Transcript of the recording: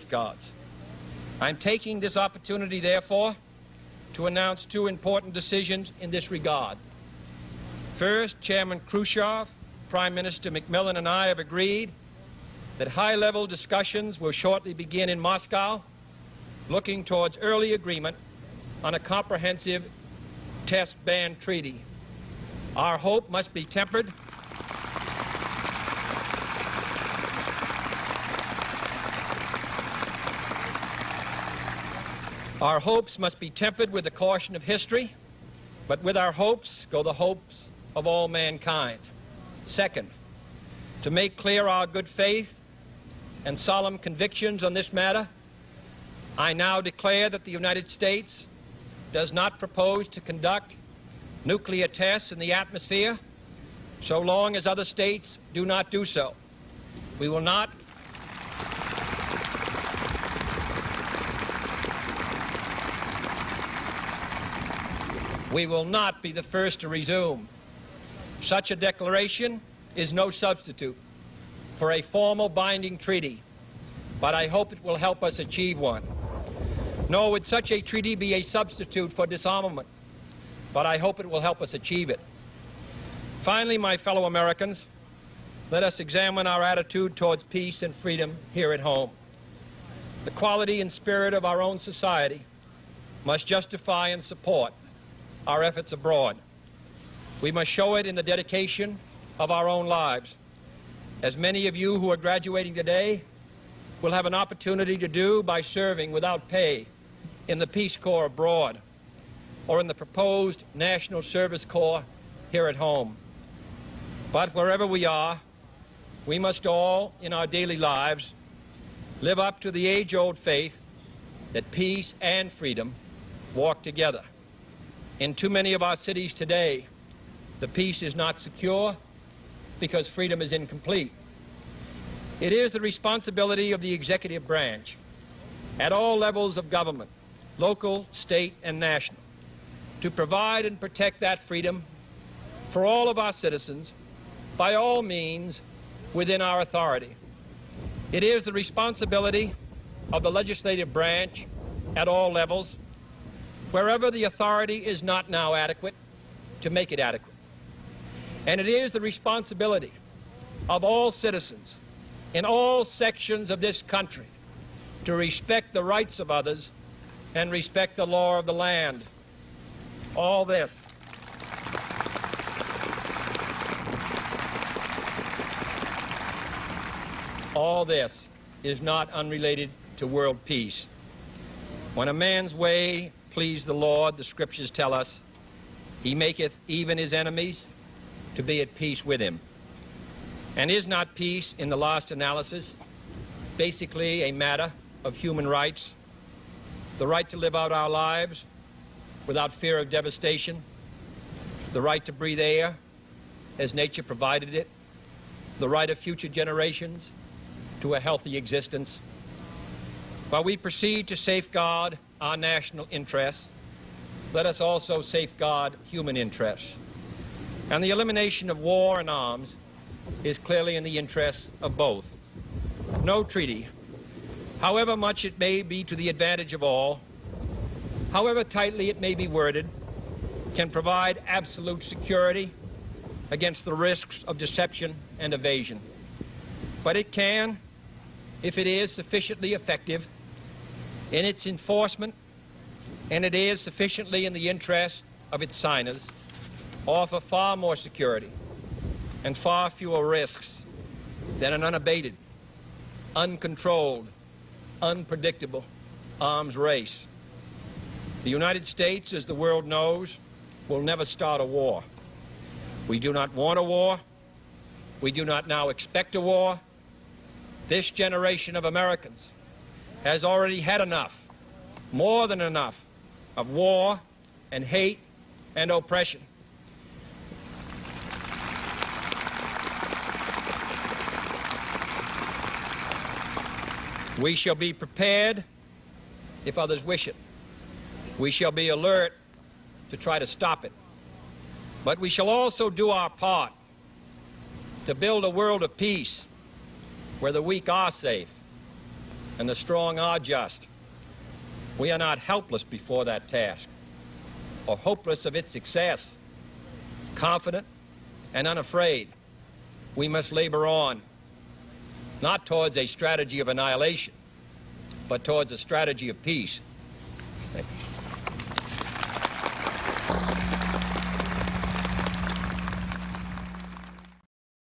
safeguards. I'm taking this opportunity, therefore, to announce two important decisions in this regard. First, Chairman Khrushchev, Prime Minister Macmillan, and I have agreed that high-level discussions will shortly begin in Moscow, looking towards early agreement on a comprehensive test ban treaty. Our hope must be tempered Our hopes must be tempered with the caution of history, but with our hopes go the hopes of all mankind. Second, to make clear our good faith and solemn convictions on this matter, I now declare that the United States does not propose to conduct nuclear tests in the atmosphere so long as other states do not do so. We will not be the first to resume. Such a declaration is no substitute for a formal binding treaty, but I hope it will help us achieve one. Nor would such a treaty be a substitute for disarmament, but I hope it will help us achieve it. Finally, my fellow Americans, let us examine our attitude towards peace and freedom here at home. The quality and spirit of our own society must justify and support our efforts abroad. We must show it in the dedication of our own lives. As many of you who are graduating today will have an opportunity to do by serving without pay in the Peace Corps abroad or in the proposed National Service Corps here at home. But wherever we are, we must all, in our daily lives, live up to the age-old faith that peace and freedom walk together. In too many of our cities today, the peace is not secure because freedom is incomplete. It is the responsibility of the executive branch at all levels of government, local, state, and national, to provide and protect that freedom for all of our citizens by all means within our authority. It is the responsibility of the legislative branch at all levels, wherever the authority is not now adequate, to make it adequate. And it is the responsibility of all citizens in all sections of this country to respect the rights of others and respect the law of the land. All this is not unrelated to world peace. When a man's way please the Lord, the Scriptures tell us, he maketh even his enemies to be at peace with him. And is not peace, in the last analysis, basically a matter of human rights? The right to live out our lives without fear of devastation, the right to breathe air as nature provided it, the right of future generations to a healthy existence. While we proceed to safeguard our national interests, let us also safeguard human interests. And the elimination of war and arms is clearly in the interests of both. No treaty, however much it may be to the advantage of all, however tightly it may be worded, can provide absolute security against the risks of deception and evasion. But it can, if it is sufficiently effective in its enforcement, and it is sufficiently in the interest of its signers, offer far more security and far fewer risks than an unabated, uncontrolled, unpredictable arms race. The United States, as the world knows, will never start a war. We do not want a war. We do not now expect a war. This generation of Americans has already had enough, more than enough, of war and hate and oppression. We shall be prepared if others wish it. We shall be alert to try to stop it. But we shall also do our part to build a world of peace where the weak are safe and the strong are just. We are not helpless before that task, or hopeless of its success. Confident and unafraid, we must labor on, not towards a strategy of annihilation, but towards a strategy of peace.